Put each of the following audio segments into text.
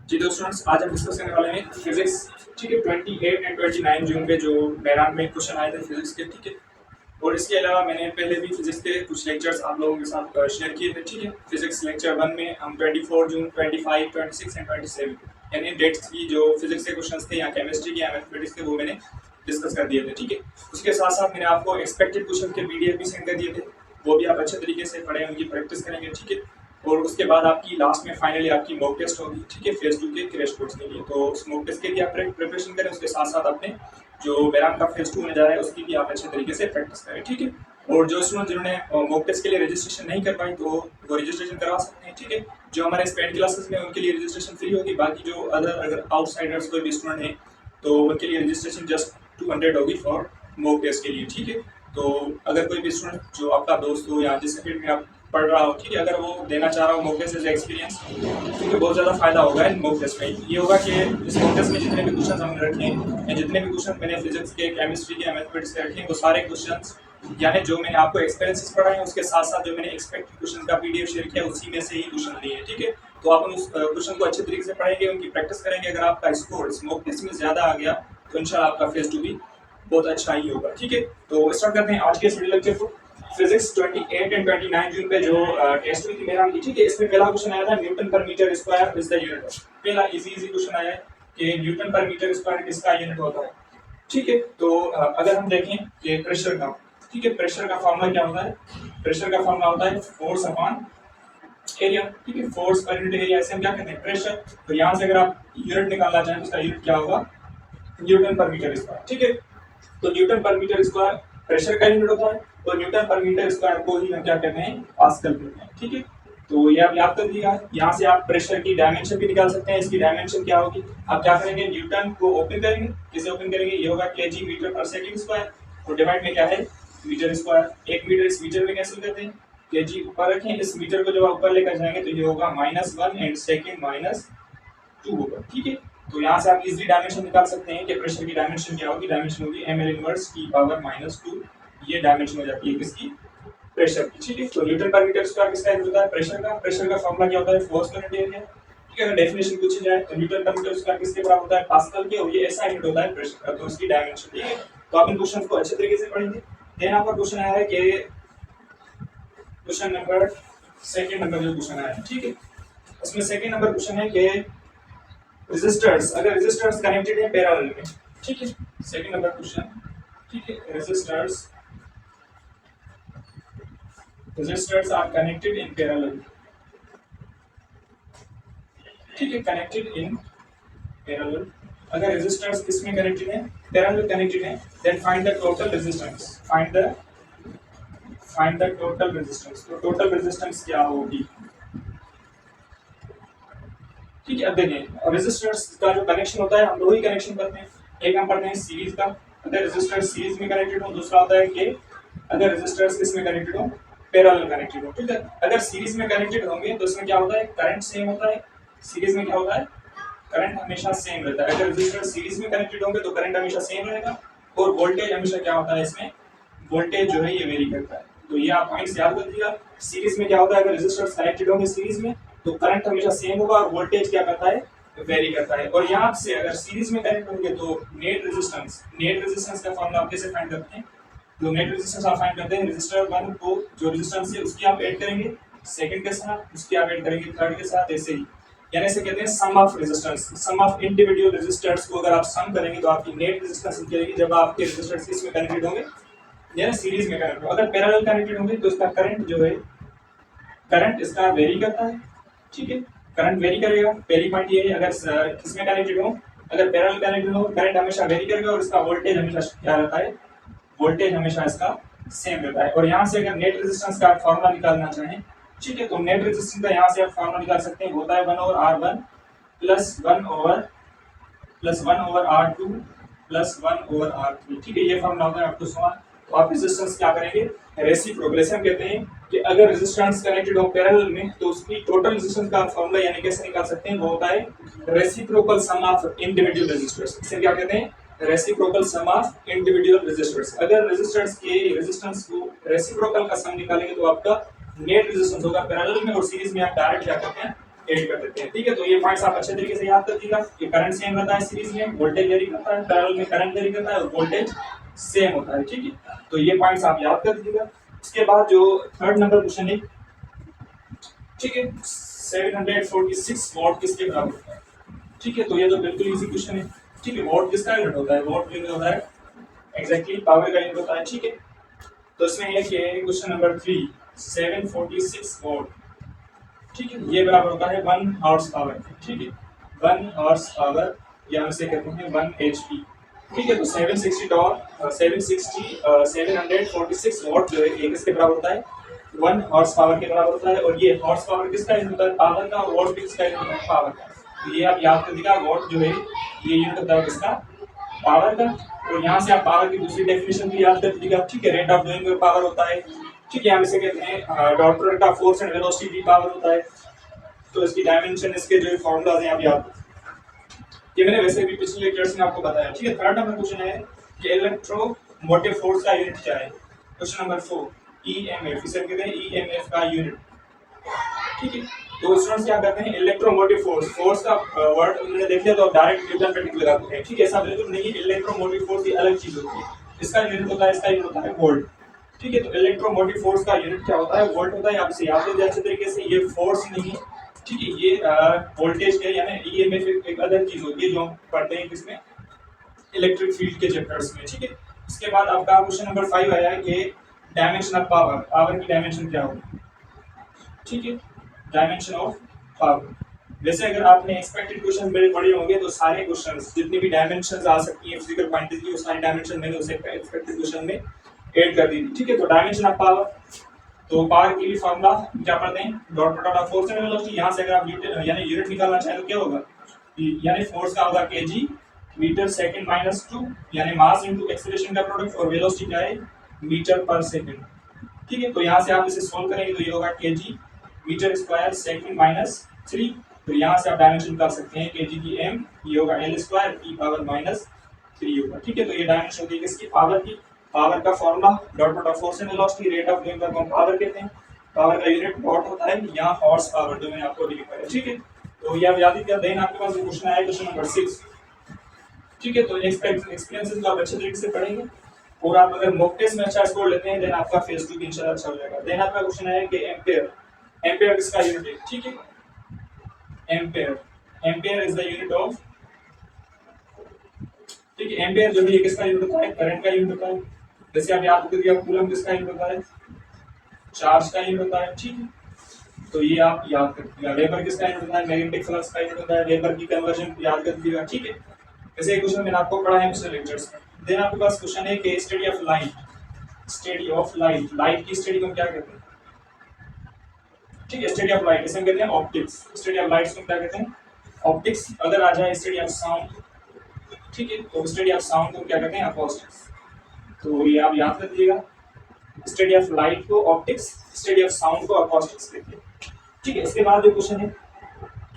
जी तो स्टूडेंट्स, आज हम डिस्कस करने वाले हैं फिजिक्स। ठीक है, 28 एंड 29 जून पे जो मेरान में क्वेश्चन आए थे फिजिक्स के। ठीक है, और इसके अलावा मैंने पहले भी फिजिक्स के कुछ लेक्चर्स आप लोगों के साथ शेयर किए थे। ठीक है, फिजिक्स लेक्चर 1 में हम 24 जून, 25, 26 एंड 27 यानी डेट्स की जो फिजिक्स के क्वेश्चंस थे या केमिस्ट्री के या मैथमेटिक्स के, वो मैंने डिस्कस कर दिए थे। ठीक है, उसके साथ साथ मैंने आपको एक्सपेक्टेड क्वेश्चन के पीडीएफ भी सेंड कर दिए थे, वो भी आप अच्छे तरीके से पढ़ें, उनकी प्रैक्टिस करेंगे। ठीक है, और उसके बाद आपकी लास्ट में फाइनली आपकी मॉक टेस्ट होगी। ठीक है, फेज 2 के क्रैश कोर्स के लिए, तो उस मॉक टेस्ट के लिए आप प्रिपरेशन करें, उसके साथ साथ अपने जो मेरान का फेज 2 होने जा रहा है उसकी भी आप अच्छे तरीके से प्रैक्टिस करें। ठीक है, और जो स्टूडेंट जिन्होंने मॉक टेस्ट के लिए रजिस्ट्रेशन नहीं कर पाई तो वो रजिस्ट्रेशन करवा सकते हैं। ठीक है, जो हमारे स्पेड क्लासेस में उनके लिए रजिस्ट्रेशन फ्री होगी, बाकी जो अगर आउटसाइडर्स कोई भी स्टूडेंट है तो उनके लिए रजिस्ट्रेशन जस्ट 200 होगी फॉर मॉक टेस्ट के लिए। ठीक है, तो अगर कोई भी स्टूडेंट जो आपका दोस्त हो या जिस फील्ड में आप पढ़ रहा हो, ठीक है, अगर वो देना चाह रहा हो मॉक टेस्ट एज एक्सपीरियंस, क्योंकि बहुत ज़्यादा फायदा होगा इन मॉक टेस्ट में। ये होगा कि इस मॉक टेस्ट में जितने भी क्वेश्चन हमने रखे हैं या जितने भी क्वेश्चन मैंने फिजिक्स के, केमिस्ट्री के, मैथमेटिक्स के रखे हैं, वो सारे क्वेश्चन यानी जो मैंने आपको एक्सपीरियंसेस पढ़ाए हैं उसके साथ साथ जो मैंने एक्सपेक्टेड क्वेश्चन का पीडीएफ शेयर किया उसी में से ही क्वेश्चन लिए हैं। ठीक है, तो आप उस क्वेश्चन को अच्छे तरीके से पढ़ेंगे, उनकी प्रैक्टिस करेंगे। अगर आपका स्कोर इस मॉक टेस्ट में ज़्यादा आ गया तो इंशाल्लाह आपका फेज 2 भी बहुत अच्छा ही होगा। ठीक है, तो स्टार्ट करते हैं आज के इस लेक्चर को। फिजिक्स 28 एंड 29 जून पे जो टेस्ट हुई थी मेरान की। ठीक है, इसमें पहला क्वेश्चन आया था newton per metre square is the unit of. पहला इजी क्वेश्चन आया है कि न्यूटन पर मीटर स्क्वायर किसका यूनिट होता है। ठीक है, तो अगर हम देखें कि प्रेशर का, ठीक है, प्रेशर का फॉर्मूला क्या होता है। प्रेशर का फॉर्मूला होता है फोर्स अपॉन एरिया। ठीक है, फोर्स पर यूनिट एरिया, ऐसे हम क्या कहते हैं प्रेशर। तो यहाँ से अगर आप यूनिट निकालना चाहें तो उसका यूनिट क्या होगा, न्यूटन पर मीटर स्क्वायर। ठीक है, तो Newton per metre square pressure का यूनिट होता है, तो न्यूटन पर मीटर स्क्वायर को ही हम क्या कहते हैं, पास्कल कहते हैं। ठीक है, तो ये आप याद कर लीजिएगा। यहाँ से आप प्रेशर की डायमेंशन भी निकाल सकते हैं। इसकी डायमेंशन क्या होगी, आप क्या करेंगे, न्यूटन को ओपन करेंगे। किसे ओपन करेंगे, ये होगा केजी मीटर पर सेकंड स्क्वायर, और डिवाइड में क्या है, मीटर स्क्वायर। एक मीटर इस मीटर में कैंसिल करते हैं, केजी ऊपर रखें, इस मीटर को जब आप ऊपर लेकर जाएंगे तो ये होगा -1 एंड सेकंड -2 होगा। ठीक है, तो यहाँ से आप इजीली डायमेंशन निकाल सकते हैं कि प्रेशर की डायमेंशन क्या होगी। डायमेंशन होगी ml इनवर्स की पावर -2। ये डायमेंशन हो जाती है किसकी, प्रेशर की। ठीक है, तो न्यूटन पर मीटर स्क्वायर किसका यूनिट होता है, प्रेशर का। प्रेशर का फॉर्मूला क्या होता है, फोर्स पर यूनिट एरिया। ठीक है, अगर डेफिनेशन पूछी जाए तो न्यूटन पर मीटर स्क्वायर किसके बराबर होता है, पास्कल के, और ये ऐसा यूनिट होता है प्रेशर का, तो उसकी डायमेंशन। ठीक है, तो आप इन क्वेश्चन को अच्छे तरीके से पढ़ेंगे। देन आपका क्वेश्चन आया है कि क्वेश्चन नंबर सेकंड नंबर जो क्वेश्चन आया है, ठीक है, उसमें सेकंड नंबर क्वेश्चन है कि रेजिस्टर्स, अगर रेजिस्टर्स कनेक्टेड है पैरेलल में। ठीक है, सेकंड नंबर क्वेश्चन। ठीक है, resistors are connected in parallel. ठीक है, कनेक्टेड इन पैरेलल। अगर रेजिस्टर्स किसमें कनेक्टेड है, पैरेलल कनेक्टेड है, then find the total resistance. Find the total resistance. तो टोटल रेजिस्टेंस क्या होगी। ठीक है, अब देखिए रेजिस्टर्स का जो कनेक्शन होता है हम दो ही कनेक्शन करते हैं। एक हम पढ़ते हैं सीरीज का, अगर रेजिस्टर सीरीज में कनेक्टेड हो। दूसरा होता है कि अगर रेजिस्टर्स किसमें कनेक्टेड हो, पैरेलल कनेक्टेड हो। ठीक है, अगर सीरीज में कनेक्टेड होंगे तो इसमें क्या होता है, करंट सेम होता है। सीरीज में क्या होता है, करंट हमेशा सेम रहता है। अगर रेजिस्टर सीरीज में कनेक्टेड होंगे तो करंट हमेशा सेम रहेगा, और वोल्टेज हमेशा क्या होता है, इसमें वोल्टेज जो है ये वेरी करता है। तो ये आप पॉइंट्स याद कर दिया। सीरीज में क्या होता है, अगर रेजिस्टर्स कनेक्टेड होंगे सीरीज में तो करंट हमेशा सेम होगा और वोल्टेज क्या करता है, वेरी करता है। और यहाँ से अगर सीरीज में कनेक्ट होंगे तो नेट रेजिस्टेंस का फॉर्मूला आप कैसे फाइंड करते हैं, तो नेट रेजिस्टेंस आप फाइंड करते हैं रेजिस्टर 1 को जो रेजिस्टेंस है उसकी आप ऐड करेंगे सेकंड के साथ, उसकी आप ऐड करेंगे थर्ड के साथ, ऐसे ही। यानी इसे कहते हैं sum of resistance. Sum of individual resistors को अगर आप सम करेंगे तो आपकी नेट रेजिस्टेंस निकलेगी जब आपके रेजिस्टर्स इसमें कनेक्टेड होंगे या सीरीज में कनेक्टेड हो। अगर पैरेलल कनेक्टेड होंगे तो इसका करंट जो है, करंट इसका वेरी करता है। ठीक है, करंट वेरी करेगा, पहली पॉइंट ये है। अगर किसमें कनेक्टेड हो, अगर पैरेलल कनेक्टेड हो, करंट हमेशा वेरी करेगा और इसका वोल्टेज हमेशा क्या रहता है, वोल्टेज हमेशा इसका सेम रहता है। और यहाँ से अगर नेट रेजिस्टेंस का फॉर्मूला निकालना चाहें, ठीक है, तो नेट रेजिस्टेंस का यहाँ से आप फॉर्मूला निकाल सकते हैं, होता है 1/R1 plus 1/R2 plus 1/R3। ठीक है, ये फॉर्मूला होता है आपको सवाल। तो आप रेजिस्टेंस क्या करेंगे, रेसिप्रोकल। हम कहते हैं कि अगर रेजिस्टेंस कनेक्टेड हो पैरेलल में तो उसकी टोटल रेजिस्टेंस का फॉर्मूला यानी कैसे निकाल सकते हैं, वो होता है reciprocal sum of individual resistors. इसे क्या कहते हैं, reciprocal sum of individual resistors. अगर रेजिस्टर्स के रेजिस्टेंस को रेसिप्रोकल का सम निकालेंगे तो आपका नेट रेजिस्टेंस होगा पैरेलल में, और सीरीज में आप डायरेक्ट क्या करते हैं, ऐड कर देते हैं। ठीक है, तो ये पॉइंट्स आप अच्छे तरीके से याद कर लीजिएगा। ये करंट सेम रहता है सीरीज में, वोल्टेज वेरी करता है, पैरेलल में करंट वेरी करता है और वोल्टेज सेम होता है। ठीक है, तो ये पॉइंट्स आप याद कर लीजिएगा। इसके बाद जो थर्ड नंबर क्वेश्चन है, ठीक है, 746 वॉट किसके बराबर होता है? ठीक है, तो ये तो बिल्कुल इजी क्वेश्चन है। ठीक है, वॉट किसका यूनिट होता है? वॉट यूनिट होता है एग्जैक्टली पावर का यूनिट होता है। ठीक है, तो इसमें है कि क्वेश्चन नंबर 3 746 वॉट, ठीक है, ये बराबर होता है 1 हॉर्स पावर। ठीक है, 1 हॉर्स पावर या हम इसे कहते हैं 1 HP। ठीक है, तो 746 वॉट जो है ये किसके बराबर होता है? 1 हॉर्स पावर के बराबर होता है। और ये हॉर्स पावर किसका यूनिट होता है? पावर का। और वॉट भी किसका यूनिट होता है? पावर का। तो ये आप याद कर दीजिएगा, वॉट जो है ये यूनिट होता है किसका? पावर का। और यहाँ से आप पावर की दूसरी डेफिनेशन भी याद कर दीजिएगा। ठीक है, रेट ऑफ डूइंग पावर होता है। ठीक है, हम इसे कहते हैं dot product of force and velocity भी पावर होता है। तो इसकी डायमेंशन, इसके जो फॉर्मूलाज हैं आप याद, ये मैंने वैसे भी पिछले लेक्चर्स में आपको बताया। ठीक है, थर्ड नंबर क्वेश्चन है कि इलेक्ट्रोमोटिव फोर्स का यूनिट क्या है? क्वेश्चन नंबर 4 EMF, इसे कहते हैं EMF का यूनिट। ठीक है, तो स्टूडेंट्स क्या करते हैं? इलेक्ट्रोमोटिव फोर्स, फोर्स का वर्ड उन्होंने देख लिया तो डायरेक्ट न्यूटन पे टिक लगाते हैं। ठीक है, ऐसा बिल्कुल नहीं है। इलेक्ट्रोमोटिव फोर्स ये अलग चीज होती है। इसका यूनिट होता है, इसका यूनिट होता है वोल्ट। ठीक है, तो इलेक्ट्रोमोटिव फोर्स का यूनिट क्या होता है? वोल्ट होता है। आप इसे याद कर लीजिए अच्छे तरीके से। ये फोर्स नहीं है, ठीक है, ये वोल्टेज के यानी EMF एक अलग चीज होती है जो हम पढ़ते हैं किसमें? इलेक्ट्रिक फील्ड के चैप्टर्स में। ठीक है, इसके बाद आपका क्वेश्चन नंबर 5 आया है कि डायमेंशन ऑफ पावर, पावर की डायमेंशन क्या होगी? ठीक है, डायमेंशन ऑफ पावर। वैसे अगर आपने एक्सपेक्टेड क्वेश्चन मेरे पढ़े होंगे तो सारे क्वेश्चंस जितनी भी डायमेंशंस आ सकती है फिजिकल क्वांटिटी की, वो सारी डायमेंशन मैंने उसे एक्सपेक्टेड क्वेश्चन में ऐड कर दी थी। ठीक है, तो डायमेंशन ऑफ पावर, तो पावर के लिए फॉर्मूला क्या पढ़ते हैं? Dot product of force and velocity. यहाँ से अगर आप यानी यूनिट निकालना चाहें तो क्या होगा? यानी फोर्स का होगा kg मीटर सेकंड माइनस 2, यानी मास इनटू एक्सीलरेशन का प्रोडक्ट, और वेलोसिटी क्या है? मीटर पर सेकंड। ठीक है, तो यहाँ से आप इसे सोल्व करेंगे तो ये होगा kg metre square second minus 3। तो यहाँ से आप डायमेंशन निकाल सकते हैं kg की m, ये होगा l स्क्वायर की पावर माइनस 3 होगा। ठीक है, तो ये डायमेंशन होती है किसकी? पावर की। पावर का formula dot product of force and velocity, rate of doing को हम पावर कहते हैं। पावर का यूनिट वॉट होता है, यहाँ हॉर्स पावर जो मैंने आपको लिखा है। ठीक है, तो ये आप याद ही कर दें। आपके पास क्वेश्चन आया क्वेश्चन नंबर 6। ठीक है, तो एक्सपीरियंसेस को आप अच्छे तरीके से पढ़ेंगे और आप अगर मॉक टेस्ट में अच्छा स्कोर लेते हैं देन आपका फेज 2 इंशाल्लाह अच्छा हो जाएगा। देन आपका क्वेश्चन है कि एम्पेयर, एम्पेयर किसका यूनिट है? ठीक है, ampere, ampere is the unit of, ठीक है, एम्पेयर जो है ये किसका यूनिट होता है? करंट का यूनिट होता है। जैसे आप याद करिए, कूलम किसका यूनिट होता है? चार्ज का यूनिट होता है। ठीक है, तो ये आप याद कर लीजिएगा। वेबर किसका यूनिट होता है? मैग्नेटिक फ्लक्स का यूनिट होता है। वेबर की कन्वर्जन याद कर लीजिएगा। ठीक है, जैसे एक क्वेश्चन मैंने आपको पढ़ा है पिछले लेक्चर्स में। देन आपके पास क्वेश्चन है कि study of light, study of light, light की स्टडी को क्या कहते हैं? ठीक है, स्टडी ऑफ लाइट इसे हम कहते हैं ऑप्टिक्स। स्टडी ऑफ लाइट को क्या कहते हैं? ऑप्टिक्स। अगर आ जाए स्टडी ऑफ साउंड, ठीक है, तो स्टडी ऑफ साउंड को क्या कहते हैं? अकॉस्टिक्स। तो ये आप याद कर लीजिएगा, स्टडी ऑफ लाइट को ऑप्टिक्स, स्टडी ऑफ साउंड को अकॉस्टिक्स कहते हैं। ठीक है, इसके बाद जो क्वेश्चन है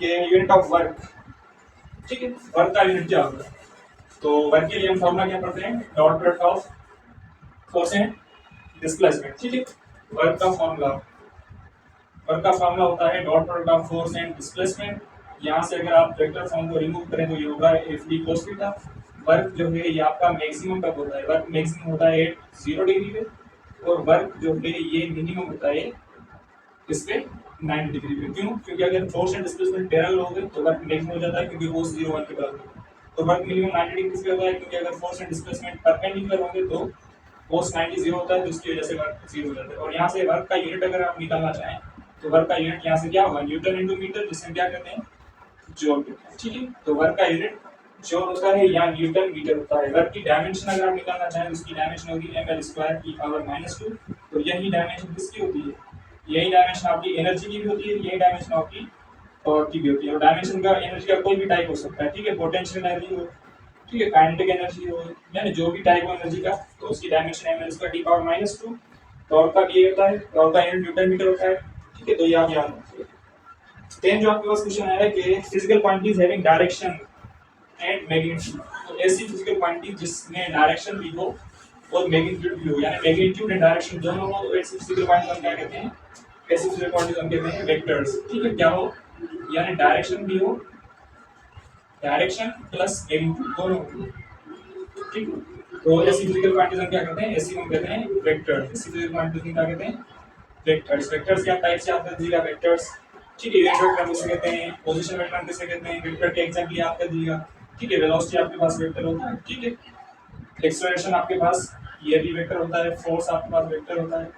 कि यूनिट ऑफ वर्क, ठीक है, वर्क का यूनिट क्या होगा? तो वर्क के लिए हम फॉर्मूला क्या पढ़ते हैं? Dot product of force and displacement. ठीक है, वर्क का फॉर्मूला, वर्क का फॉर्मूला होता है dot product of force and displacement. यहाँ से अगर आप वेक्टर फॉर्म को रिमूव करें तो ये होगा Fd cos थीटा। वर्क जो है ये आपका मैक्सिमम कब होता है? वर्क मैक्सिमम होता है 0 डिग्री पे, और वर्क जो है ये मिनिमम होता है इस पे 90 डिग्री पे। क्यों? क्योंकि अगर फोर्स एंड डिस्प्लेसमेंट पैरेलल हो गए तो वर्क मैक्सिमम हो जाता है, क्योंकि cos 0 1 के बराबर है। तो वर्क मिनिमम 90 डिग्री पे होता है, क्योंकि अगर फोर्स एंड डिस्प्लेसमेंट परपेंडिकुलर होंगे तो cos 90 0 होता है, तो इसकी वजह से वर्क 0 हो जाता है। और यहाँ से वर्क का यूनिट अगर आप निकालना चाहें तो वर्क का यूनिट यहाँ से क्या होगा? न्यूटन इंटू मीटर, जिसे हम क्या कहते हैं? जूल कहते हैं। ठीक है, तो वर्क का यूनिट जूल होता है या न्यूटन मीटर होता है। वर्क की डायमेंशन अगर आप निकालना चाहें तो उसकी डायमेंशन होगी ml स्क्वायर की पावर -2। तो यही डायमेंशन किसकी होती है? यही डायमेंशन आपकी एनर्जी की भी होती है, यही डायमेंशन आपकी पावर की भी होती है। और डायमेंशन का एनर्जी का कोई भी टाइप हो सकता है। ठीक है, पोटेंशियल एनर्जी हो, ठीक है, काइनेटिक एनर्जी हो, यानी जो भी टाइप हो एनर्जी का, तो उसकी डायमेंशन ml स्क्वायर की पावर -2। टॉर्क का भी ये होता है, टॉर्क का यूनिट न्यूटन मीटर होता है। ठीक है, तो ये आप याद रखिए। देन जो आपके पास क्वेश्चन आया है कि physical quantities having direction and magnitude, तो ऐसी फिजिकल क्वांटिटी जिसमें डायरेक्शन भी हो और मैग्नीट्यूड भी हो, यानी मैग्नीट्यूड एंड डायरेक्शन दोनों हो, तो ऐसी फिजिकल क्वांटिटी हम क्या कहते हैं? ऐसी फिजिकल क्वांटिटी हम कहते हैं वेक्टर्स। ठीक है, क्या हो? यानी डायरेक्शन भी हो, डायरेक्शन प्लस एम्पलीट्यूड दोनों हो, ठीक है। तो ऐसी फिजिकल क्वांटिटी क्या कहते हैं, ऐसी हम कहते हैं वेक्टर। ऐसी फिजिकल क्वांटिटी क्या कहते हैं, वेक्टर्स। वेक्टर्स क्या टाइप से आप कर दीजिएगा, वेक्टर्स, ठीक है। यूनिट वेक्टर किसे कहते हैं, पोजीशन वेक्टर किसे कहते हैं, वेक्टर के एग्जांपल आप कर दीजिएगा, ठीक है। वेलोसिटी आपके पास वेक्टर होता है, ठीक है। एक्सेलरेशन आपके पास ये भी वेक्टर होता है, फोर्स आपके पास वेक्टर होता है,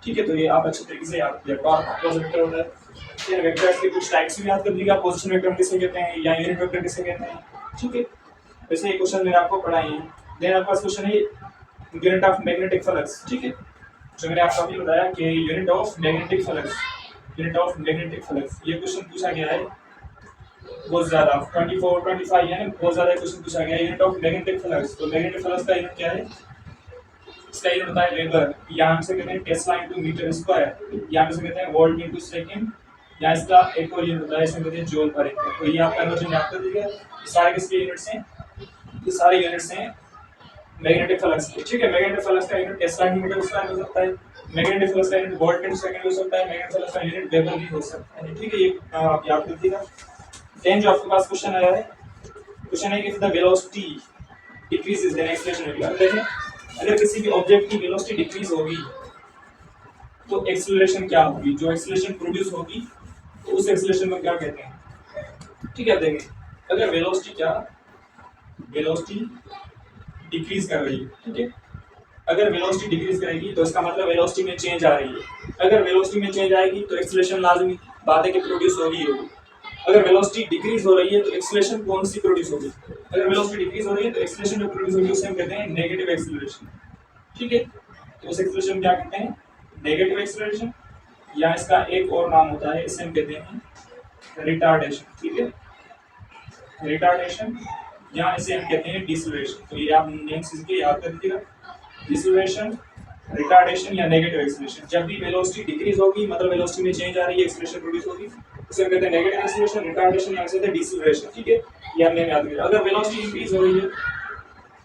ठीक है। तो ये आप अच्छे तरीके से याद कीजिए, टॉर्क आपके पास वेक्टर होता है। फिर वेक्टर्स के कुछ टाइप्स भी याद कर दीजिएगा, पोजीशन वेक्टर किसे कहते हैं या यूनिट वेक्टर किसे कहते हैं, ठीक है। वैसे ये क्वेश्चन मैंने आपको पढ़ाए हैं। देन आपके पास क्वेश्चन है यूनिट ऑफ मैग्नेटिक फ्लक्स, ठीक है। जो मैंने आपको अभी बताया कि unit of magnetic flux, unit of magnetic flux, ये क्वेश्चन पूछा गया है बहुत ज्यादा, 24 25 यानी बहुत ज्यादा क्वेश्चन पूछा गया है। यूनिट ऑफ मैग्नेटिक फ्लक्स, तो मैग्नेटिक फ्लक्स का यूनिट क्या है, इसका यूनिट होता है वेबर, यहाँ से कहते हैं टेस्ला इनटू मीटर स्क्वायर, यहाँ से कहते हैं वोल्ट इनटू सेकंड, या इसका एक और यूनिट होता है, इसमें कहते हैं जूल पर मीटर। तो ये आपका कन्वर्जन याद कर दीजिएगा। सारे किसके यूनिट्स हैं, ये सारे यूनिट्स हैं मैग्नेटिक फ्लक्स के, ठीक है। मैग्नेटिक फ्लक्स का unit tesla into metre square हो सकता है, मैग्नेटिक फ्लक्स का यूनिट वोल्ट इनटू सेकंड हो सकता है, मैग्नेटिक फ्लक्स का यूनिट वेबर भी हो सकता है, ठीक है। ये आप याद कर दीजिएगा। देन जो आपके पास क्वेश्चन आया है, क्वेश्चन है कि if the velocity decreases then acceleration will be. देखें, अगर किसी भी ऑब्जेक्ट की वेलोसिटी डिक्रीज होगी तो एक्सेलरेशन क्या होगी, जो एक्सेलरेशन प्रोड्यूस होगी तो उस एक्सेलरेशन को क्या कहते हैं, ठीक है। देखें, अगर वेलोसिटी क्या, वेलोसिटी डिक्रीज कर रही है, ठीक है। अगर वेलोसिटी डिक्रीज करेगी तो इसका मतलब वेलोसिटी में चेंज आ रही है। अगर वेलोसिटी में चेंज आएगी तो एक्सेलरेशन लाजमी बात है कि प्रोड्यूस होगी होगी। अगर वेलोसिटी डिक्रीज हो रही है तो एक्सेलरेशन कौन सी प्रोड्यूस होगी, अगर वेलोसिटी डिक्रीज हो रही है तो एक्सेलरेशन जो प्रोड्यूस होगी उसे हम कहते हैं नेगेटिव एक्सेलरेशन, ठीक है। तो उस एक्सेलरेशन क्या कहते हैं, नेगेटिव एक्सेलरेशन, या इसका एक और नाम होता है, इसे हम कहते हैं रिटार्डेशन, ठीक है, रिटार्डेशन, या इसे हम कहते हैं डिसलेरेशन। तो ये आप नेम्स इसके याद कर लीजिएगा, डिसलेरेशन, रिटार्डेशन या नेगेटिव एक्सेलरेशन। जब भी वेलोसिटी डिक्रीज होगी मतलब वेलोसिटी में चेंज आ रही है, एक्सेलरेशन प्रोड्यूस होगी, उसे हम कहते हैं नेगेटिव एक्सेलरेशन, रिटार्डेशन या कहते हैं डिसलेरेशन, ठीक है। ये हमने याद किया। अगर वेलोसिटी इंक्रीज हो रही है,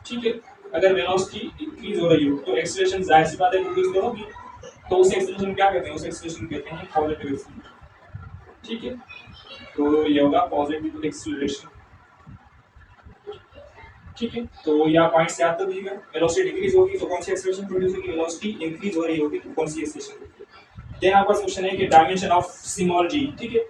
ठीक है, अगर वेलोसिटी इंक्रीज हो रही हो तो एक्सेलरेशन जाहिर सी बात है प्रोड्यूस होगी, तो उस एक्सेलरेशन क्या कहते हैं, उस एक्सेलरेशन कहते हैं पॉजिटिव एक्सेलरेशन, ठीक है। तो ये होगा पॉजिटिव एक्सेलरेशन, ठीक है। तो यह पॉइंट्स याद कर दीजिएगा। वेलोसिटी डिक्रीज होगी तो कौन सी एक्सेलरेशन प्रोड्यूस होगी, वेलोसिटी इंक्रीज हो रही होगी तो कौन सी एक्सेलरेशन होगी। देन आपका क्वेश्चन है कि डायमेंशन ऑफ स्मॉल जी, ठीक है।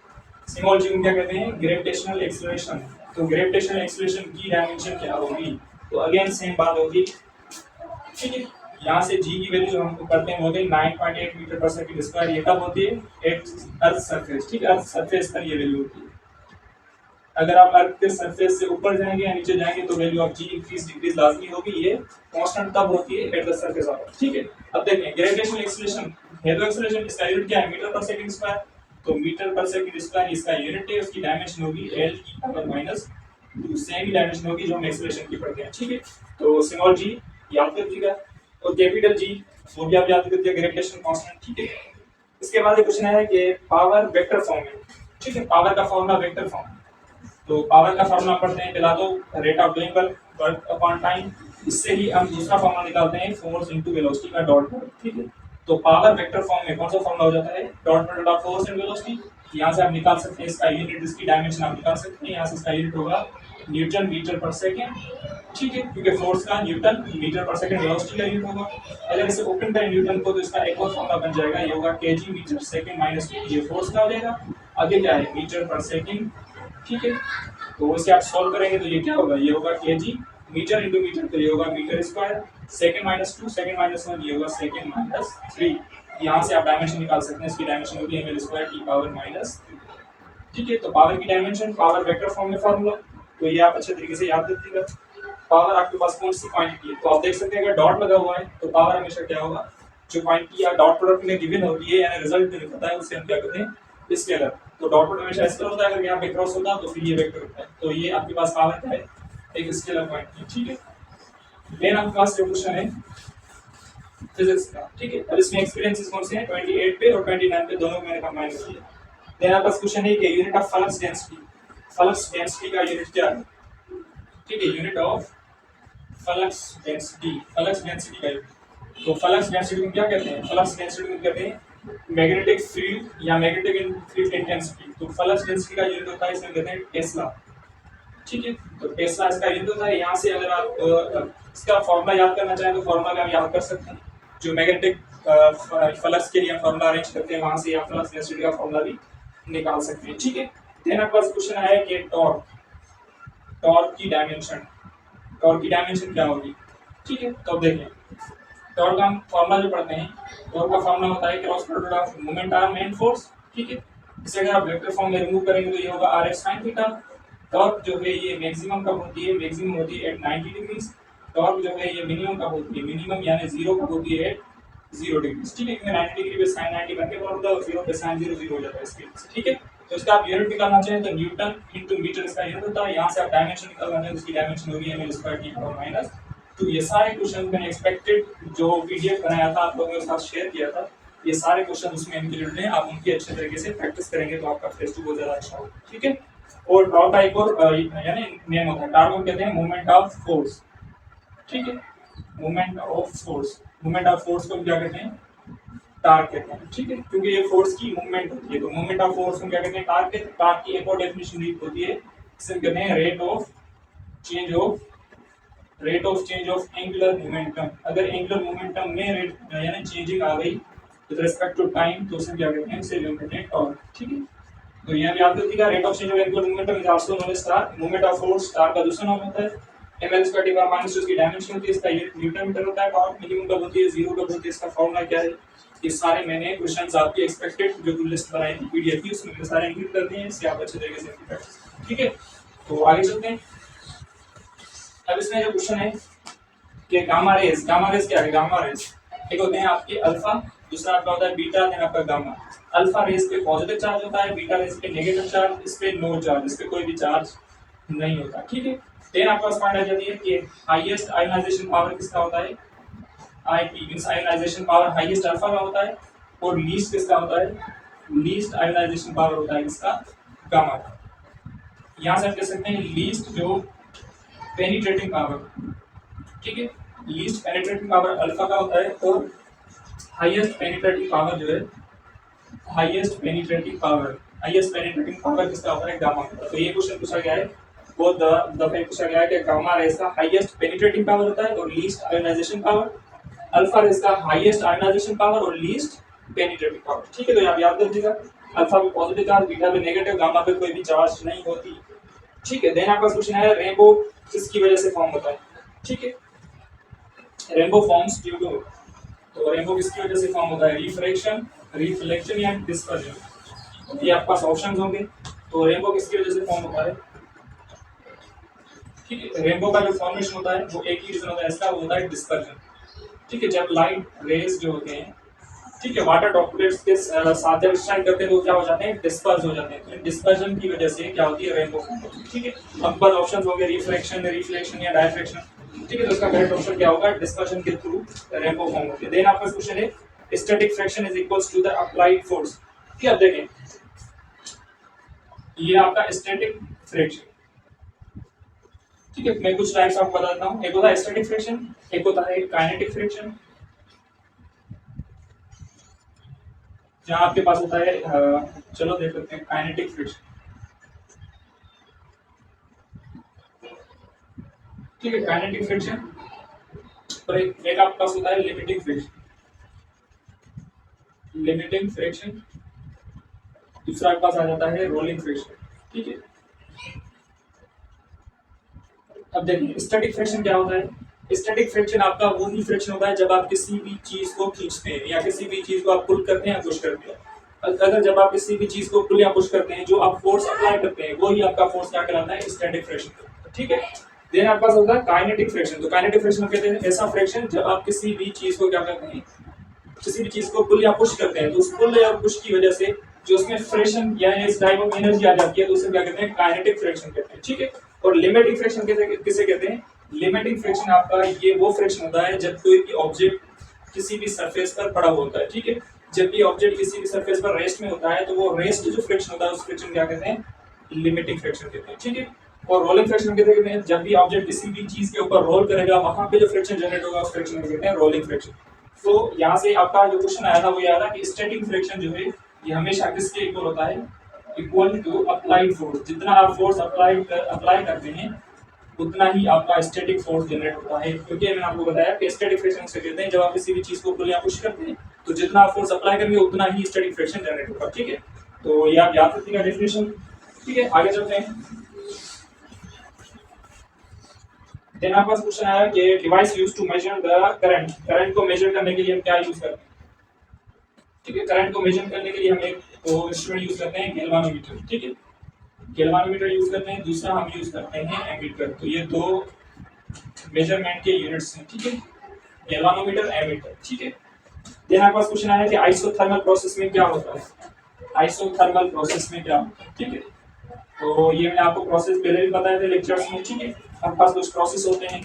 स्मॉल जी को क्या कहते हैं, ग्रेविटेशनल एक्सेलरेशन। तो ग्रेविटेशनल एक्सेलरेशन की डायमेंशन क्या होगी, तो अगेन सेम बात होगी, ठीक है। यहाँ से जी की वैल्यू जो हम करते हैं वो होती है 9.8 मीटर पर सेकंड स्क्वायर। ये कब होती है, एट अर्थ सरफेस, ठीक है, अर्थ सरफेस पर ये वैल्यू होती है। अगर आप अर्थ के सरफेस से ऊपर जाएंगे या नीचे जाएंगे तो value of g increase decrease लाजमी होगी। ये कांस्टेंट तब होती है at the surface of earth, ठीक है। अब देखें ग्रेविटेशनल एक्सेलरेशन है, तो एक्सेलरेशन इसका यूनिट क्या है, मीटर पर सेकंड स्क्वायर। तो मीटर पर सेकंड स्क्वायर इसका यूनिट है, उसकी डायमेंशन होगी l की पावर माइनस 2, सेम ही डायमेंशन होगी जो हम एक्सेलरेशन की पढ़ते हैं, ठीक है। तो स्मॉल जी याद कर लीजिएगा और कैपिटल जी वो भी आप याद कर लीजिएगा, ग्रेविटेशनल कांस्टेंट, ठीक है। इसके बाद ये क्वेश्चन है कि पावर वेक्टर फॉर्म में, ठीक है, पावर का फॉर्मूला वेक्टर फॉर्म। तो पावर का फॉर्मूला पढ़ते हैं पहला, तो rate of doing work upon time, इससे ही हम दूसरा फॉर्मूला निकालते हैं फोर्स इनटू वेलोसिटी का डॉट प्रोडक्ट, ठीक है। तो पावर वेक्टर फॉर्म में कौन सा फॉर्मूला हो जाता है, dot product of force and velocity. यहाँ से आप निकाल सकते हैं इसका यूनिट, इसकी डायमेंशन आप निकाल सकते हैं। यहाँ से इसका यूनिट होगा न्यूटन मीटर पर सेकेंड, ठीक है, क्योंकि फोर्स का न्यूटन मीटर पर सेकेंड वेलोसिटी का यूनिट होगा। अगर इसे ओपन करें न्यूटन को तो इसका एक और फॉर्मूला बन जाएगा, ये होगा केजी मीटर सेकेंड माइनस ये फोर्स का हो जाएगा, आगे क्या है मीटर पर सेकेंड, ठीक है। तो इसे आप सॉल्व करेंगे तो ये क्या होगा, ये होगा केजी मीटर इंटू मीटर, तो ये होगा metre square, second minus 2 second minus 1 ये होगा सेकंड माइनस 3। यहाँ से आप डायमेंशन निकाल सकते हैं, इसकी डायमेंशन होगी एम एल स्क्वायर की पावर माइनस, ठीक है। तो पावर की डायमेंशन पावर वेक्टर फॉर्म में फॉर्मूला, तो ये आप अच्छे तरीके से याद रखिएगा। पावर आपके पास कौन सी क्वांटिटी है, तो आप देख सकते हैं अगर डॉट लगा हुआ है तो पावर हमेशा क्या होगा, जो क्वांटिटी या डॉट प्रोडक्ट में गिवन होती है यानी रिजल्ट में पता है उसे हम क्या कहते हैं स्केलर। तो डॉट प्रोडक्ट हमेशा स्केलर होता है, अगर यहाँ पे क्रॉस होता तो फिर ये वेक्टर होता है। तो ये आपके पास पावर क्या है, एक स्केलर क्वांटिटी, ठीक है। देन आपके पास जो क्वेश्चन है फिजिक्स का, ठीक है। अब इसमें एक्सपीरियंसेस कौन से हैं, 28 पे और 29 पे दोनों को मैंने कंबाइन किया। देन आपका क्वेश्चन है कि unit of flux density, flux density का यूनिट क्या है, ठीक है, unit of flux density, flux density का यूनिट। तो फ्लक्स डेंसिटी को क्या कहते हैं, फ्लक्स डेंसिटी को कहते हैं मैग्नेटिक फील्ड या मैग्नेटिक फील्ड इंटेंसिटी, तो फ्लक्स डेंसिटी का यूनिट होता है, इसमें कहते हैं टेस्ला। ठीक है, तो टेस्ला इसका यूनिट होता है। यहाँ से अगर आप इसका फॉर्मूला याद करना चाहें तो फॉर्मूला भी आप याद कर सकते हैं, जो मैग्नेटिक फ्लक्स के लिए हम फॉर्मूला अरेंज करते हैं वहां से आप फ्लक्स डेंसिटी का फॉर्मूला भी निकाल सकते हैं। ठीक है, देन आपके पास क्वेश्चन है कि टॉर्क, टॉर्क की डायमेंशन, टॉर्क की डायमेंशन क्या होगी। ठीक है, तो अब देखें टॉर्क का हम फॉर्मूला जो पढ़ते हैं, टॉर्क का फॉर्मूला होता है cross product of moment arm and force. ठीक है, इसे अगर आप वेक्टर फॉर्म में रिमूव करेंगे तो ये होगा R F sine theta. Torque जो है ये मैक्सिमम कब होती है, मैक्सिमम होती है एट 90 डिग्रीज। टॉर्क जो है ये मिनिमम कब होती है, मिनिमम यानी जीरो कब होती है, एट 0 डिग्रीज। ठीक है, क्योंकि 90 डिग्री पे साइन 90 बन के बराबर होता है, 0 पे साइन 0 0 हो जाता है इसके। ठीक है, तो इसका आप यूनिट निकालना चाहें तो न्यूटन इनटू मीटर इसका यूनिट होता है। यहाँ से आप डायमेंशन निकालना चाहें तो इसकी डायमेंशन होगी M L square T power minus. तो ये सारे क्वेश्चन मैंने एक्सपेक्टेड जो पीडीएफ बनाया था आप लोगों के साथ शेयर किया था, ये सारे क्वेश्चन उसमें इंक्लूडेड हैं। आप उनकी अच्छे तरीके से प्रैक्टिस करेंगे तो आपका फेस टू बहुत ज्यादा अच्छा होगा। ठीक है, और टॉर्क का एक और यानी नेम होता है, टॉर्क को कहते हैं मोमेंट ऑफ फोर्स। ठीक है, moment of force, moment of force को हम क्या कहते हैं, टार्क कहते हैं। ठीक है, क्योंकि ये फोर्स की मूवमेंट होती है तो मोमेंट ऑफ फोर्स को क्या कहते हैं, टार्क कहते हैं। टार्क की एक और डेफिनेशन होती है, इसे कहते हैं rate of change of, rate of change of angular momentum. अगर एंगुलर मोमेंटम में रेट यानी चेंजिंग आ गई विद रिस्पेक्ट टू टाइम तो उसे क्या कहते हैं, इसे हम कहते हैं टॉर्क। ठीक है, तो यहाँ पे आप देखिएगा rate of change of angular momentum is also known as star. Moment of force star का दूसरा नाम होता है, ml square T power minus उसकी डायमेंशन होती है, इसका यूनिट न्यूटन मीटर होता है। टॉर्क मिनिमम कब होती है, 0 कब होती है, इसका फॉर्मूला क्या है। ये सारे मैंने क्वेश्चंस आपकी एक्सपेक्टेड जो लिस्ट बनाई थी पीडीएफ की उसमें सारे इंक्लूड कर दिए हैं, इससे आप अच्छे तरीके से प्रैक्टिस। ठीक है, तो आगे चलते हैं। अब इसमें जो क्वेश्चन है कि गामा रेज, गामा रेज क्या है, गामा रेज एक होते हैं आपके अल्फा, दूसरा आपका होता है बीटा, देन आपका गामा। अल्फा रेज पे पॉजिटिव चार्ज होता है, बीटा रेज पे नेगेटिव चार्ज, इस पे नो चार्ज, इस पे कोई भी चार्ज नहीं होता। ठीक है, देन आपके पास पॉइंट आ जाती है कि हाईएस्ट आयोनाइजेशन पावर किसका होता है, IP means ionisation power highest alpha का होता है, और लीस्ट किसका होता है, लीस्ट आयोनाइजेशन पावर होता है किसका, गामा का। यहां से आप कह सकते हैं लीस्ट जो पेनिट्रेटिंग पावर। ठीक है, लीस्ट पेनिट्रेटिंग पावर अल्फा का होता है, और हाईएस्ट पेनिट्रेटिंग पावर जो है, highest penetrating power, highest penetrating power किसका होता है, गामा का। तो ये क्वेश्चन पूछा गया है, वो दफे पूछा गया है कि गामा रेज का हाईएस्ट पेनिट्रेटिंग पावर होता है और least ionisation power, alpha rays का हाईएस्ट आयोनाइजेशन पावर और लीस्ट पेनिट्रेटिंग पावर। ठीक है, तो आप याद कर लीजिएगा, अल्फा पे पॉजिटिव चार्ज, बीटा पे नेगेटिव, गामा पे कोई भी चार्ज नहीं होती। ठीक है, देन आपका क्वेश्चन है रेनबो किसकी वजह से फॉर्म होता है। ठीक है, रेनबो फॉर्म्स ड्यू टू, तो रेनबो किसकी वजह से फॉर्म होता है, रिफ्रैक्शन, रिफ्लेक्शन या डिस्पर्जन। ये आपके पास ऑप्शंस होंगे, तो रेनबो किसकी वजह से फॉर्म होता है। ठीक है, रेनबो का जो फॉर्मेशन होता है वो एक ही रीजन होता है इसका, वो होता है डिस्पर्जन। ठीक है, जब लाइट रेज जो होते हैं, ठीक है, वाटर ड्रॉपलेट्स के साथ जब स्ट्राइक करते हैं तो क्या हो जाते हैं, डिस्पर्स हो जाते हैं। तो डिस्पर्जन की वजह से क्या होती है, रेनबो फॉर्म होती है। ठीक है, अब बस ऑप्शंस हो गए रिफ्रैक्शन, रिफ्लेक्शन या डायफ्रैक्शन। ठीक है, तो इसका करेक्ट ऑप्शन क्या होगा, डिस्पर्जन के थ्रू रेनबो फॉर्म होती है। देन आपका क्वेश्चन है static friction is equals to the applied force. ठीक है, अब देखें ये आपका स्टैटिक फ्रैक्शन। ठीक है, मैं कुछ टाइप्स आपको बताता हूँ, एक होता है स्टैटिक फ्रैक्शन, एक होता है काइनेटिक फ्रैक्शन। जहां आपके पास होता है चलो देख लेते हैं काइनेटिक फ्रिक्शन। ठीक है, काइनेटिक फ्रिक्शन और एक आपके पास होता है लिमिटिंग फ्रिक्शन, लिमिटिंग फ्रिक्शन। दूसरा आपके पास आ जाता है रोलिंग फ्रिक्शन। ठीक है, अब देखिए स्टैटिक फ्रिक्शन क्या होता है। स्टैटिक फ्रिक्शन आपका वो ही फ्रिक्शन होता है जब आप किसी भी चीज को खींचते हैं या किसी भी चीज को आप पुल करते हैं या पुश करते हैं। अगर जब आप किसी भी चीज को पुल या पुश करते हैं जो आप फोर्स अप्लाई करते हैं वही आपका फोर्स क्या कहलाता है, स्टैटिक फ्रिक्शन। ठीक है, देन आपके पास होता है काइनेटिक फ्रिक्शन। तो काइनेटिक फ्रिक्शन कहते हैं ऐसा फ्रिक्शन जब आप किसी भी चीज को क्या करते हैं, किसी भी चीज को पुल या पुश करते हैं तो उस पुल या पुश की वजह से जो उसमें फ्रिक्शन या इस टाइप ऑफ एनर्जी आ जाती है तो उसे क्या कहते हैं, काइनेटिक फ्रिक्शन कहते हैं। ठीक है, और लिमिटिंग फ्रिक्शन किसे कहते हैं, लिमिटिंग फ्रिक्शन आपका ये वो फ्रिक्शन होता है जब कोई भी ऑब्जेक्ट किसी भी सरफेस पर पड़ा होता है। ठीक है, जब भी ऑब्जेक्ट किसी भी सरफेस पर रेस्ट में होता है तो वो रेस्ट जो फ्रिक्शन होता है उस फ्रिक्शन क्या कहते हैं, लिमिटिंग फ्रिक्शन कहते हैं। ठीक है, और रोलिंग फ्रिक्शन कहते हैं जब भी ऑब्जेक्ट किसी भी चीज के ऊपर रोल करेगा वहां पे जो फ्रिक्शन जनरेट होगा उस फ्रिक्शन को कहते हैं रोलिंग फ्रिक्शन। तो यहाँ से आपका जो क्वेश्चन आया था वो यह था कि स्टैटिक फ्रिक्शन जो है ये हमेशा किसके इक्वल होता है, इक्वल टू अप्लाइड फोर्स। जितना आप फोर्स अप्लाई करते हैं उतना ही आपका स्टैटिक फोर्स जनरेट होता है, क्योंकि मैंने आपको बताया कि स्टैटिक फ्रिक्शन से कहते हैं जब आप किसी भी चीज को पुल या पुश करते हैं तो जितना आप फोर्स अप्लाई करेंगे उतना ही स्टैटिक फ्रिक्शन जनरेट होगा। ठीक है, तो ये आप याद रखिएगा डेफिनेशन। ठीक है, आगे चलते हैं। देन आपका क्वेश्चन आया कि device used to measure the current, current को मेजर करने के लिए हम क्या यूज करते हैं। ठीक है, करंट को मेजर करने के लिए हम एक तो इंस्ट्रूमेंट यूज करते हैं गैल्वानोमीटर। ठीक है, गैल्वानोमीटर यूज करते हैं, दूसरा हम यूज करते हैं एमीटर। तो ये दो मेजरमेंट के यूनिट्स हैं। ठीक है, गैल्वानोमीटर, एमीटर। ठीक है, देन आपका क्वेश्चन आया कि आइसोथर्मल प्रोसेस में क्या होता है, आइसोथर्मल प्रोसेस में क्या होता है। ठीक है, तो ये मैंने आपको प्रोसेस पहले भी बताए थे लेक्चर्स में। ठीक है, हमारे पास कुछ प्रोसेस होते हैं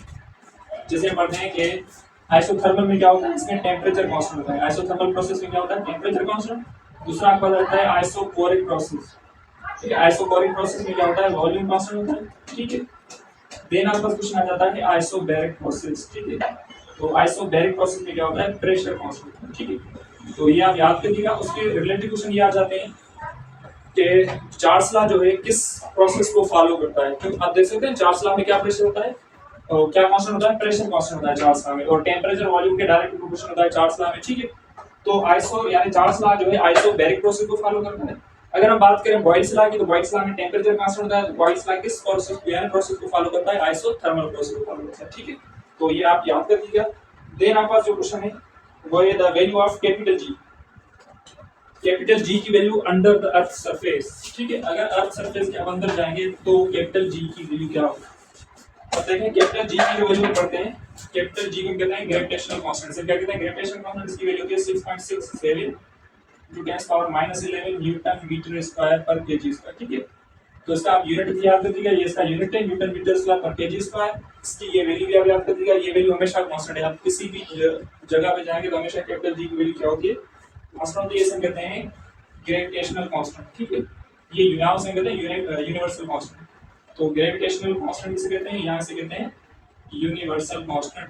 जैसे पढ़ते हैं कि आइसोथर्मल में क्या होता है, इसमें टेम्परेचर कांस्टेंट होता है। आइसोथर्मल प्रोसेस में क्या होता है, टेम्परेचर कांस्टेंट। दूसरा आपका होता है आइसोकोरिक प्रोसेस। ठीक है, आइसोकोरिक प्रोसेस में क्या होता है, वॉल्यूम कांस्टेंट होता है। ठीक है, देन आपका क्वेश्चन आ जाता है आइसोबैरिक प्रोसेस। ठीक है, तो आइसोबैरिक प्रोसेस में क्या होता है, प्रेशर कांस्टेंट। ठीक है, तो ये आप याद करिएगा। उसके रिलेटेड क्वेश्चन ये आ जाते हैं कि चार्ल्स लॉ जो है किस प्रोसेस को फॉलो करता है। तो आप देख सकते हैं चार्ल्स लॉ में क्या प्रेशर होता है, तो क्या कांस्टेंट होता है, प्रेशर कांस्टेंट होता है चार्ल्स लॉ में, और टेम्परेचर वॉल्यूम के डायरेक्ट प्रोपोर्शनल होता है चार्ल्स लॉ में। ठीक है, तो आइसो यानी चार्ल्स लॉ जो है आइसोबैरिक प्रोसेस को फॉलो करता है। अगर हम बात करें बॉयल्स लॉ की, तो बॉयल्स लॉ में टेम्परेचर कांस्टेंट होता है। बॉयल्स लॉ किस प्रोसेस को यानी प्रोसेस को फॉलो करता है, आइसोथर्मल प्रोसेस को फॉलो करता है। ठीक है, तो ये आप याद कर लीजिएगा। देन आपका जो क्वेश्चन है वो है the value of capital G, capital G की value under the earth surface. ठीक है, अगर अर्थ सरफेस के अंदर जाएंगे तो कैपिटल जी की वैल्यू क्या होगी। अब देखें कैपिटल जी की जो वैल्यू पढ़ते हैं, कैपिटल जी को कहते हैं ग्रेविटेशनल कांस्टेंट। से क्या कहते हैं, ग्रेविटेशनल कांस्टेंट, इसकी वैल्यू होती है 6.67 टू 10⁻11 न्यूटन मीटर स्क्वायर पर केजी स्क्वायर। ठीक है, तो इसका आप यूनिट भी याद कर दीजिएगा, ये इसका यूनिट है न्यूटन मीटर स्क्वायर पर केजी स्क्वायर। इसकी ये वैल्यू भी आप याद कर दीजिएगा, ये वैल्यू हमेशा कांस्टेंट है। आप किसी भी जगह पे जाएंगे तो हमेशा कैपिटल जी की वैल्यू क्या होती है, कांस्टेंट होती है। इसे कहते हैं ग्रेविटेशनल कांस्टेंट। ठीक है, ये यहाँ से कहते हैं यूनिवर्सल कांस्टेंट। तो ग्रेविटेशनल कांस्टेंट किसे कहते हैं, यहाँ से कहते हैं यूनिवर्सल कांस्टेंट।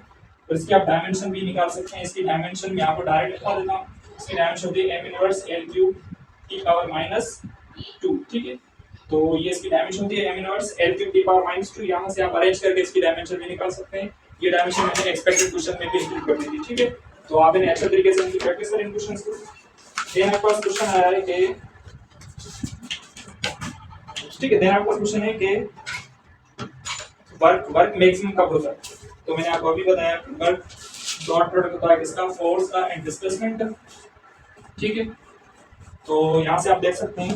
और इसकी आप डायमेंशन भी निकाल सकते हैं। इसकी डायमेंशन मैं आपको डायरेक्ट लिखा देता हूँ। इसकी डायमेंशन होती है m इनवर्स l क्यूब की पावर -2। ठीक है, तो ये इसकी डायमेंशन होती है m इनवर्स l क्यूब की पावर -2। यहाँ से आप अरेंज करके इसकी डायमेंशन भी निकाल सकते हैं। ये डायमेंशन मैंने एक्सपेक्टेड क्वेश्चन में भी इंक्लूड कर दी थी। ठीक है, तो आप इन्हें अच्छे तरीके से इनकी प्रैक्टिस करें इन क्वेश्चंस को। देन आपके पास क्वेश्चन आया है कि, ठीक है, देन आपका क्वेश्चन है कि वर्क मैक्सिमम कब होता है। तो मैंने आपको अभी बताया कि वर्क डॉट प्रोडक्ट होता है किसका, फोर्स का एंड डिस्प्लेसमेंट का। ठीक है, तो यहाँ से आप देख सकते हैं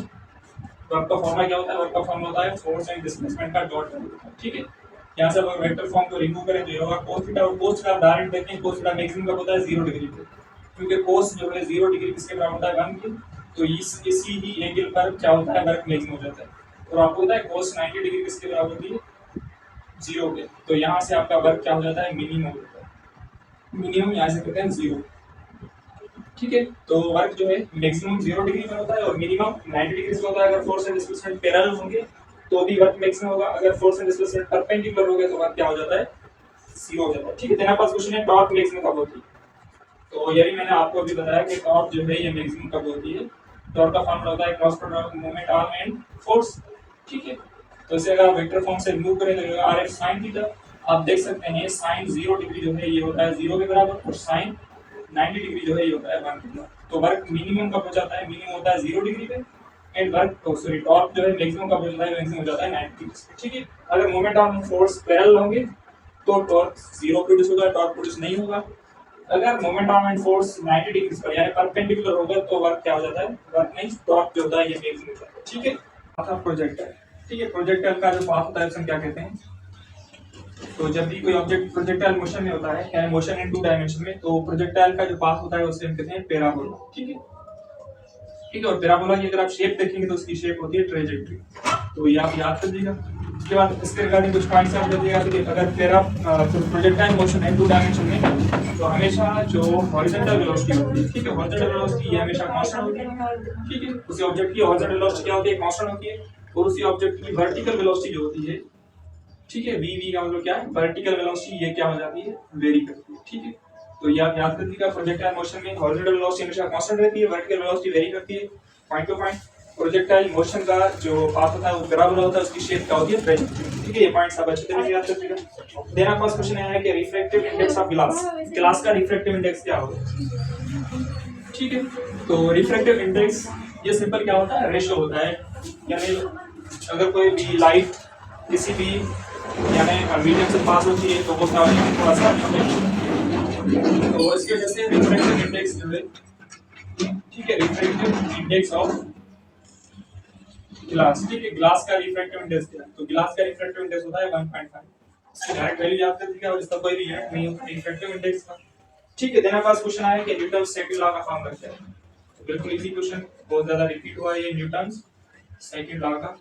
वर्क का फॉर्मूला क्या होता है, वर्क का फॉर्मूला होता है फोर्स एंड डिस्प्लेसमेंट का डॉट प्रोडक्ट। ठीक है, यहाँ से अगर वेक्टर फॉर्म को रिमूव करें तो ये होगा cos थीटा, और cos थीटा डायरेक्ट देखें, cos थीटा मैक्सिमम कब होता है, 0 डिग्री पे, क्योंकि cos जो है 0 डिग्री किसके बराबर होता है, 1 के। तो इसी ही एंगल पर क्या होता है, वर्क मैक्सिमम हो जाता है। और आपको पता है cos 90 डिग्री किसके बराबर होती है, 0 के। तो यहाँ से आपका वर्क क्या हो जाता है, मिनिमम हो जाता है। मिनिमम यहाँ से कहते हैं 0। ठीक है, तो वर्क जो है मैक्सिमम 0 डिग्री में होता है और मिनिमम 90 डिग्री से होता है। अगर फोर्स एंड डिस्प्लेसमेंट पैरेलल होंगे तो भी वर्क मैक्सिमम होगा। अगर फोर्स एंड डिस्प्लेसमेंट परपेंडिकुलर हो गए तो वर्क क्या हो जाता है, 0 हो जाता है। ठीक है, तेरा पास क्वेश्चन है टॉर्क मैक्सिमम कब होती है। तो ये भी मैंने आपको अभी बताया कि टॉर्क जो है ये मैक्सिमम कब होती है। टॉर्क का फॉर्मूला होता है cross product moment arm and force. ठीक है, तो इसे अगर वेक्टर फॉर्म से रिमूव करें तो होगा RF sin थीटा। आप देख सकते हैं sin 0 डिग्री जो है ये होता है 0 के बराबर, और sin 90 डिग्री जो है ये होता है 1 के बराबर। तो वर्क मिनिमम कब हो जाता है, मिनिमम होता है 0 डिग्री पे, एंड वर्क सॉरी टॉर्क जो है मैक्सिमम कब हो जाता है, मैक्सिमम हो जाता है 90 डिग्री पे। ठीक है, अगर मोमेंट आर्म फोर्स पैरेलल होंगे तो टॉर्क 0 प्रोड्यूस होगा, टॉर्क प्रोड्यूस नहीं होगा। अगर moment arm and force 90 degree पर यानी परपेंडिकुलर होगा तो वर्क क्या हो जाता है, वर्क नहीं टॉर्क जो होता है ये मैक्सिमम होता है। ठीक है, आता प्रोजेक्टर। ठीक है, प्रोजेक्टाइल का जो पाथ होता है उसे क्या कहते हैं। तो जब भी कोई ऑब्जेक्ट प्रोजेक्टाइल मोशन में होता है, यानी मोशन इन 2 डायमेंशन में, तो प्रोजेक्टाइल का जो पाथ होता है उसे हम कहते हैं पैराबोला। ठीक है, ठीक है, और पैराबोला की अगर आप शेप देखेंगे तो उसकी शेप होती है ट्रेजेक्टरी। तो ये आप याद कर लीजिएगा। उसके बाद इसके रिगार्डिंग कुछ पॉइंट्स आप दीजिएगा कि अगर प्रोजेक्टाइल मोशन है 2 डायमेंशन में तो हमेशा जो हॉरिजॉन्टल वेलोसिटी होती है, ठीक है, हॉरिजॉन्टल वेलोसिटी ये हमेशा कांस्टेंट होती है। ठीक है, उसी ऑब्जेक्ट की हॉरिजॉन्टल वेलोसिटी क्या होती है, कांस्टेंट होती है, और उसी ऑब्जेक्ट की वर्टिकल वेलोसिटी जो होती है, ठीक है, वी का मतलब क्या है, वर्टिकल वेलोसिटी, ये क्या हो जाती है, वेरी करती है। ठीक है, तो ये आप याद रखिएगा, प्रोजेक्टाइल मोशन में हॉरिजॉन्टल वेलोसिटी हमेशा कांस्टेंट रहती है, वर्टिकल वेलोसिटी वेरी करती है point two point. Projectile motion का जो पाथ होता है वो पैराबोला होता है, उसकी शेप क्या होती है ट्रेजेक्टरी। ठीक है, ये पॉइंट्स आप अच्छे तरीके से याद रखिएगा। देन आपका क्वेश्चन है कि refractive index of glass, glass का रिफ्रैक्टिव इंडेक्स क्या होगा। ठीक है, तो रिफ्रैक्टिव इंडेक्स ये सिंपल क्या होता है, रेशो होता है, यानी अगर कोई भी लाइट किसी भी यानी मीडियम से पास होती है तो वो क्या होता है, थोड़ा सा, तो इसकी वजह से रिफ्रैक्टिव इंडेक्स जो है, ठीक है, रिफ्रैक्टिव इंडेक्स ऑफ ग्लास, ठीक है, ग्लास का रिफ्रैक्टिव इंडेक्स क्या है, तो ग्लास का रिफ्रैक्टिव इंडेक्स होता है 1.5। इसकी डायरेक्ट वैल्यू याद कर दीजिएगा और इसका कोई रिजल्ट नहीं होता रिफ्रैक्टिव इंडेक्स का। ठीक है, देन हमारे पास क्वेश्चन आया कि न्यूटन सेकंड लॉ का फॉर्मूला क्या है, तो बिल्कुल इजी क्वेश्चन, बहुत ज्यादा रिपीट हुआ है ये न्यूटन सेकंड लॉ का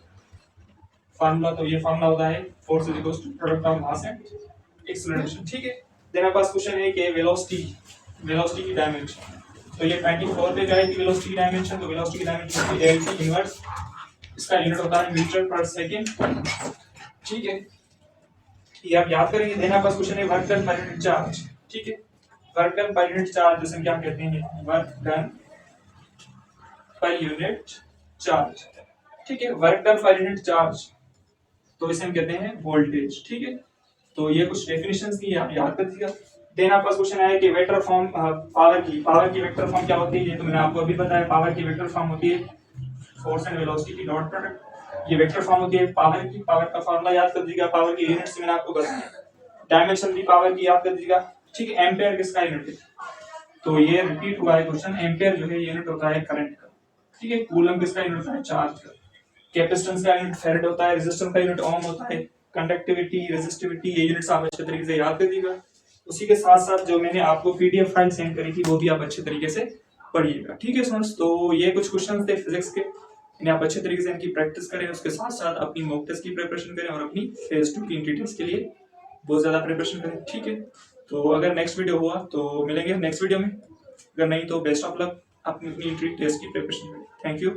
फॉर्मूला। तो ये फॉर्मूला होता है force is equal to product of mass and acceleration. ठीक है, देन हमारे पास क्वेश्चन है कि वेलोसिटी की डायमेंशन, तो ये 24 पे जाएगी वेलोसिटी की डायमेंशन, तो वेलोसिटी की डायमेंशन होती है L इनवर्स, इसका यूनिट होता है मीटर पर सेकंड। ठीक है, ये आप याद करेंगे। देन आपका क्वेश्चन है work done per unit charge. ठीक है, work done per unit charge जिसे हम क्या कहते हैं, work done per unit charge. ठीक है, work done per unit charge, तो इसे हम कहते हैं वोल्टेज। ठीक है, तो ये कुछ डेफिनेशंस की आप याद कर दीजिएगा। देन आपका क्वेश्चन है कि वेक्टर फॉर्म पावर की वेक्टर फॉर्म क्या होती है, ये तो मैंने आपको अभी बताया। पावर की वेक्टर फॉर्म होती है फोर्स एंड वेलोसिटी की डॉट प्रोडक्ट, ये वेक्टर फॉर्म होती है पावर की। पावर का फॉर्मूला याद कर दीजिएगा, पावर की यूनिट्स मैंने आपको बताया। डायमेंशन भी पावर की याद कर दीजिएगा। ठीक है, एम्पेयर किसका यूनिट है, तो ये रिपीट हुआ है क्वेश्चन, एम्पेयर जो है यूनिट होता है करंट का। ठीक है, कूलम किसका यूनिट होता है, चार्ज का। कैपेसिटेंस का यूनिट फैराड होता है, रेजिस्टेंस का यूनिट ओम होता है, कंडक्टिविटी, रेजिस्टिविटी, ये यूनिट्स आप अच्छे तरीके से याद कर दीजिएगा। उसी के साथ साथ जो मैंने आपको पीडीएफ फाइल सेंड करी थी वो भी आप अच्छे तरीके से पढ़िएगा। ठीक है स्टूडेंट्स, तो ये कुछ क्वेश्चंस थे फिजिक्स के, इन्हें आप अच्छे तरीके से इनकी प्रैक्टिस करें, उसके साथ साथ अपनी मॉक टेस्ट की प्रिपरेशन करें और अपनी फेज 2 की एंट्री टेस्ट के लिए बहुत ज्यादा प्रिपरेशन करें। ठीक है, तो अगर नेक्स्ट वीडियो हुआ तो मिलेंगे नेक्स्ट वीडियो में, अगर नहीं तो बेस्ट ऑफ लक अपनी एंट्री टेस्ट की प्रिपरेशन में। Thank you.